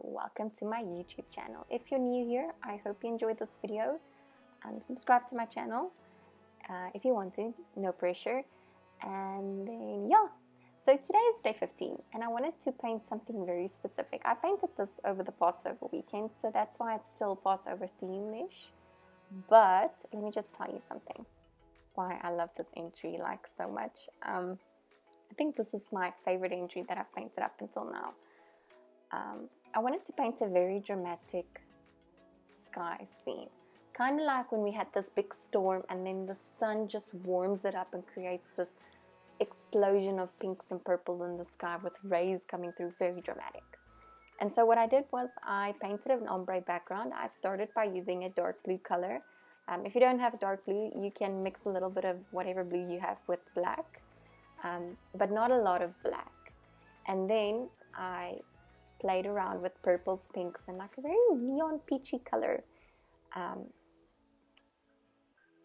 welcome to my YouTube channel. If you're new here, I hope you enjoyed this video. Subscribe to my channel if you want to, no pressure. And then so today is day 15 and I wanted to paint something very specific. I painted this over the Passover weekend, so that's why it's still Passover theme-ish. But let me just tell you something, why I love this entry like so much. I think this is my favorite entry that I've painted up until now. I wanted to paint a very dramatic sky scene, kind of like when we had this big storm and then the sun just warms it up and creates this explosion of pinks and purples in the sky with rays coming through, very dramatic. And so what I did was I painted an ombre background. I started by using a dark blue color. If you don't have dark blue, you can mix a little bit of whatever blue you have with black, but not a lot of black. And then I played around with purples, pinks, and like a very neon peachy color.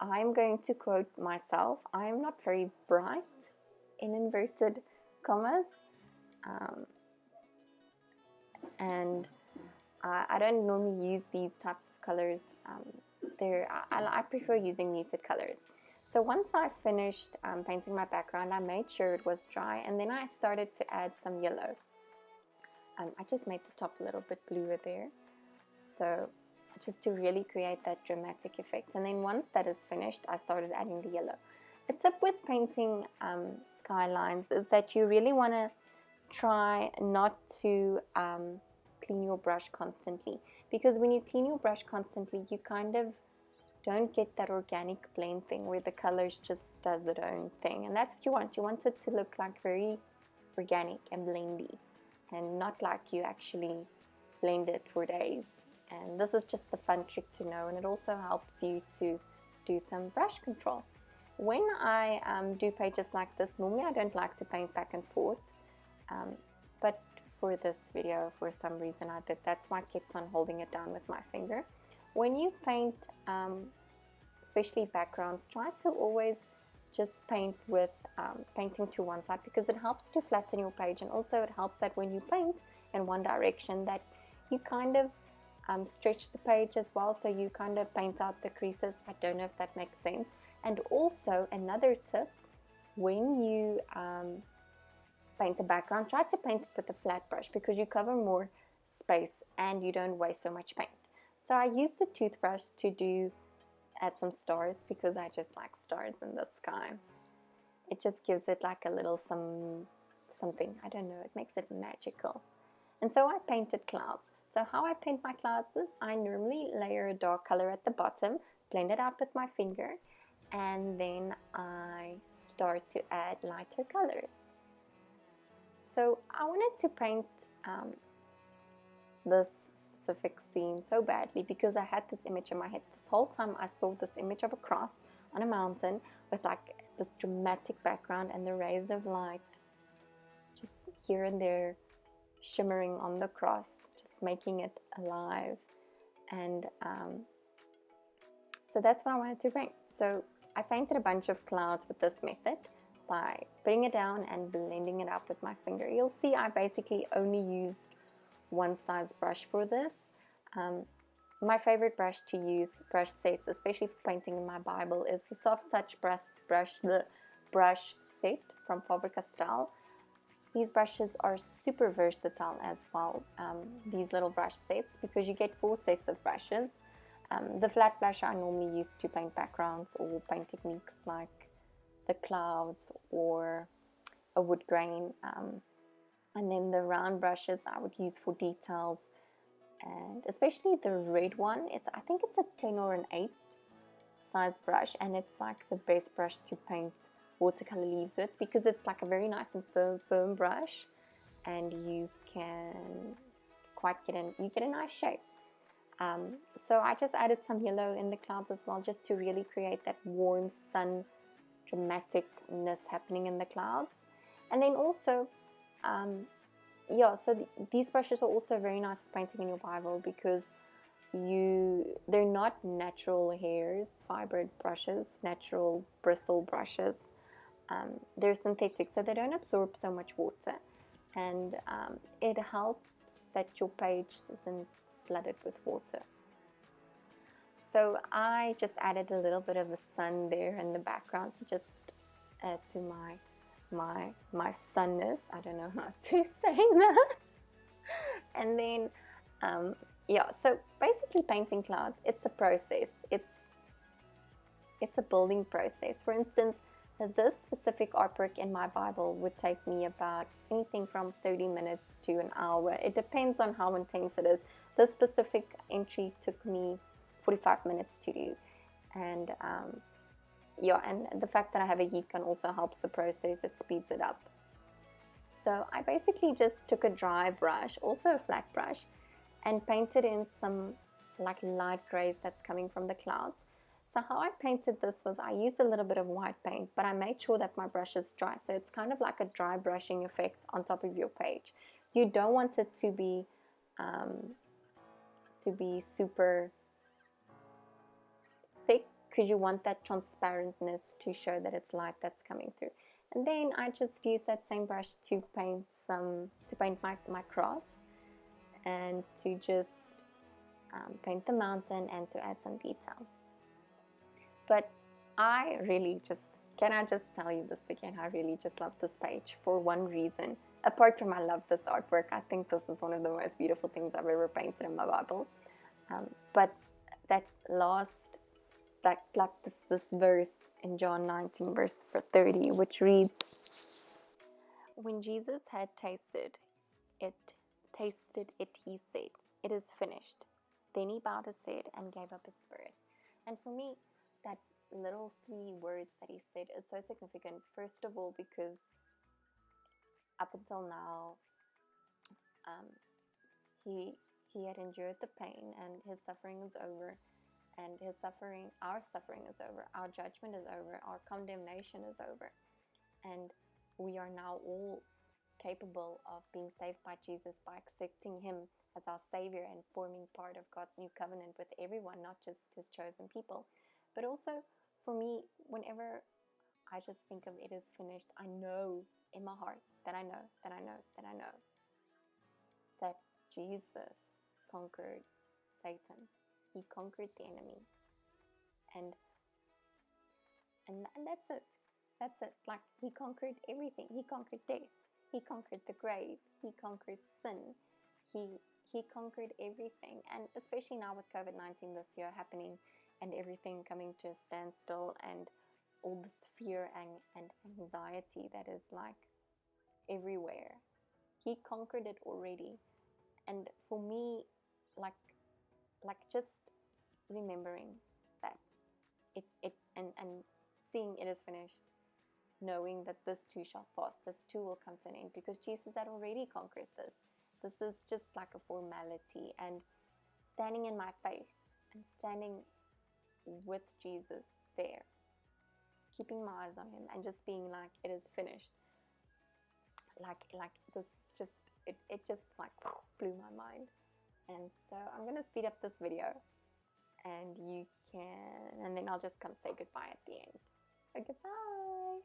I'm going to quote myself, I'm not very bright, in inverted commas, and I don't normally use these types of colors. I prefer using muted colors. So once I finished painting my background, I made sure it was dry, and then I started to add some yellow. I just made the top a little bit bluer there, so just to really create that dramatic effect. And then once that is finished, I started adding the yellow. A tip with painting skylines is that you really want to try not to clean your brush constantly, because when you clean your brush constantly, you kind of don't get that organic blend thing where the colors just does its own thing, and that's what you want. You want it to look like very organic and blendy, and not like you actually blend it for days. And this is just a fun trick to know, and it also helps you to do some brush control. When I do pages like this, normally I don't like to paint back and forth, but for this video, for some reason I did. That's why I kept on holding it down with my finger. When you paint, especially backgrounds, try to always just paint with painting to one side, because it helps to flatten your page, and also it helps that when you paint in one direction that you kind of stretch the page as well, so you kind of paint out the creases. I don't know if that makes sense. And also another tip, when you paint a background, try to paint with a flat brush, because you cover more space and you don't waste so much paint. So I used a toothbrush to add some stars, because I just like stars in the sky. It just gives it like a little something, I don't know, it makes it magical. And so I painted clouds. So how I paint my clouds is I normally layer a dark color at the bottom, blend it out with my finger, and then I start to add lighter colors. So I wanted to paint this specific scene so badly, because I had this image in my head. This whole time I saw this image of a cross on a mountain with like this dramatic background and the rays of light just here and there shimmering on the cross, just making it alive. And so that's what I wanted to paint. So I painted a bunch of clouds with this method by putting it down and blending it up with my finger. You'll see I basically only used one size brush for this. My favorite brush to use, brush sets, especially for painting in my Bible, is the Soft Touch the brush set from Faber-Castell. These brushes are super versatile as well, these little brush sets, because you get 4 sets of brushes. The flat brush I normally use to paint backgrounds or paint techniques like the clouds or a wood grain, and then the round brushes I would use for details, and especially the red one. I think it's a 10 or an 8 size brush, and it's like the best brush to paint watercolor leaves with, because it's like a very nice and firm brush, and you can get a nice shape. So I just added some yellow in the clouds as well, just to really create that warm sun dramaticness happening in the clouds. And then also so these brushes are also very nice for painting in your Bible, because they're not natural hairs, fibered brushes, natural bristle brushes. They're synthetic, so they don't absorb so much water, and it helps that your page isn't flooded with water. So I just added a little bit of a sun there in the background to just add to my sunness. I don't know how to say that. And then yeah, so basically painting clouds, it's a process. It's a building process. For instance, this specific artwork in my Bible would take me about anything from 30 minutes to an hour. It depends on how intense it is. This specific entry took me 45 minutes to do. And yeah, and the fact that I have a heat gun also helps the process. It speeds it up. So I basically just took a dry brush, also a flat brush, and painted in some like light grays that's coming from the clouds. So how I painted this was I used a little bit of white paint, but I made sure that my brush is dry. So it's kind of like a dry brushing effect on top of your page. You don't want it to be super thick, because you want that transparentness to show that it's light that's coming through. And then I just use that same brush to paint my cross, and to just paint the mountain and to add some detail. But I really just, can I just tell you this again, I really just love this page for one reason. Apart from I love this artwork, I think this is one of the most beautiful things I've ever painted in my Bible. But that last, this verse in John 19 verse 30, which reads, "When Jesus had tasted it, he said, 'It is finished.' Then he bowed his head and gave up his spirit." And for me, that little 3 words that he said is so significant. First of all, because up until now, he had endured the pain, and his suffering is over, and our suffering is over, our judgment is over, our condemnation is over, and we are now all capable of being saved by Jesus by accepting him as our Savior and forming part of God's new covenant with everyone, not just his chosen people. But also, for me, whenever I just think of "it is finished," I know in my heart that I know that Jesus conquered Satan. He conquered the enemy. And that's it. That's it. Like, he conquered everything. He conquered death. He conquered the grave. He conquered sin. He conquered everything. And especially now with COVID-19 this year happening, and everything coming to a standstill, and all this fear and anxiety that is like everywhere. He conquered it already. And for me, like just remembering that and seeing "it is finished," knowing that this too shall pass, this too will come to an end, because Jesus had already conquered this. This is just like a formality, and standing in my faith and standing with Jesus there, keeping my eyes on him, and just being like, "It is finished." Like this just it just like blew my mind. And so I'm gonna speed up this video, and then I'll just come say goodbye at the end. So goodbye.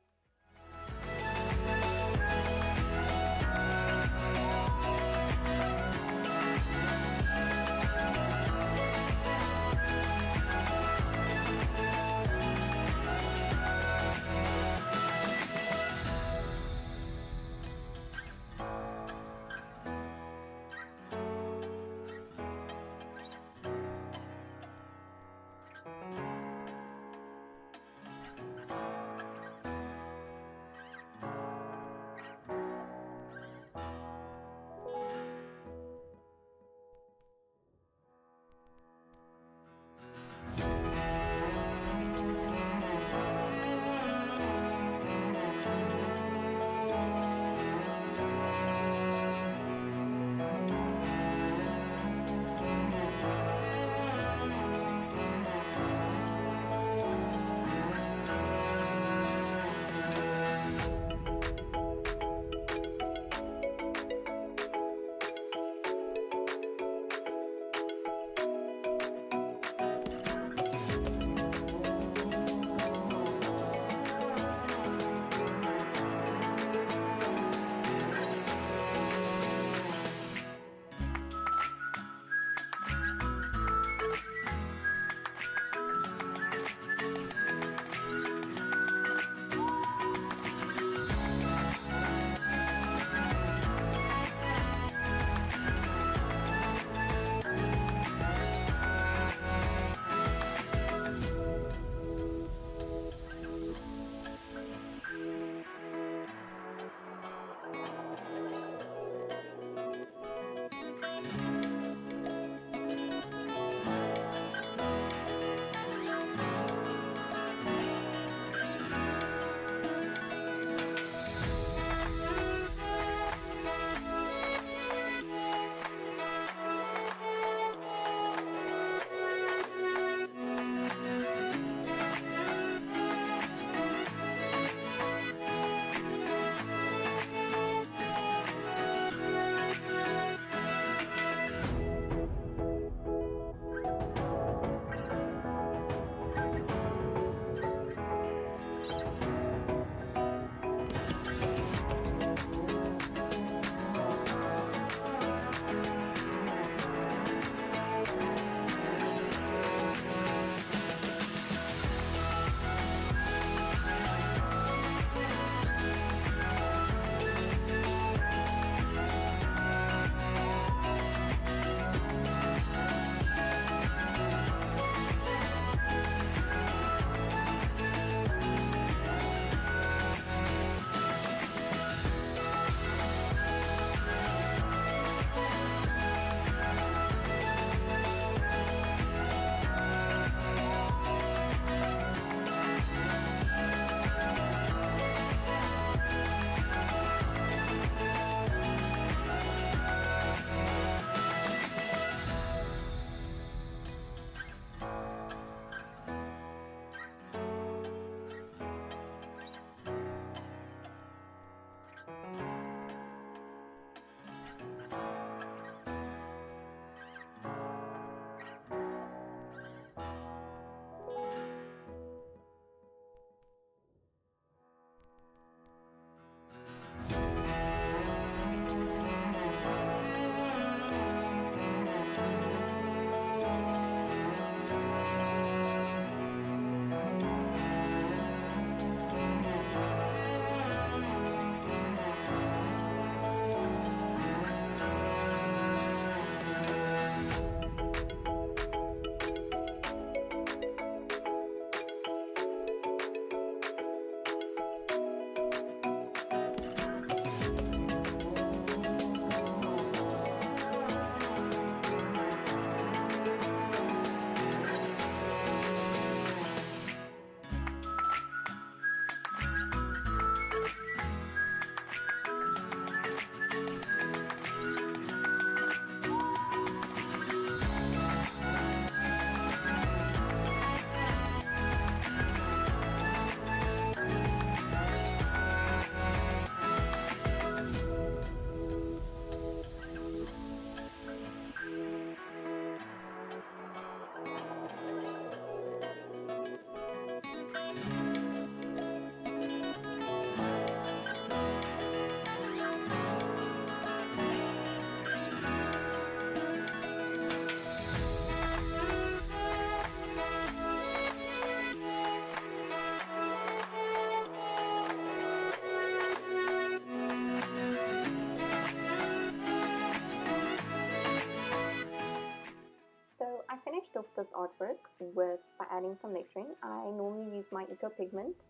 this artwork by adding some lettering. I normally use my Eco Pigment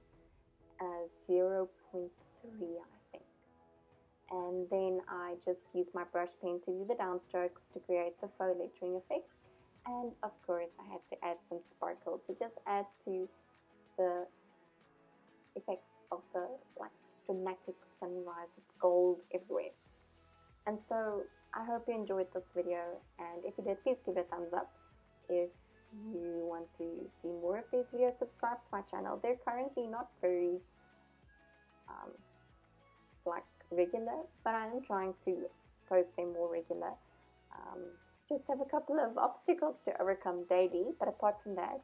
as 0.3, I think. And then I just use my brush pen to do the downstrokes to create the faux lettering effect. And of course I had to add some sparkle to just add to the effect of the dramatic sunrise with gold everywhere. And so I hope you enjoyed this video, and if you did, please give it a thumbs up. If you want to see more of these videos, subscribe to my channel. They're currently not very regular, but I am trying to post them more regular. Just have a couple of obstacles to overcome daily, but apart from that,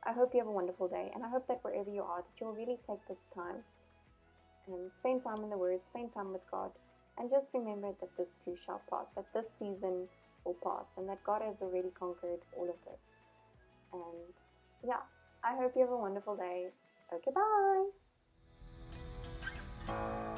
I hope you have a wonderful day, and I hope that wherever you are, that you'll really take this time and spend time in the Word, spend time with God, and just remember that this too shall pass, that this season will pass, and that God has already conquered all of this. And yeah, I hope you have a wonderful day. Okay, bye!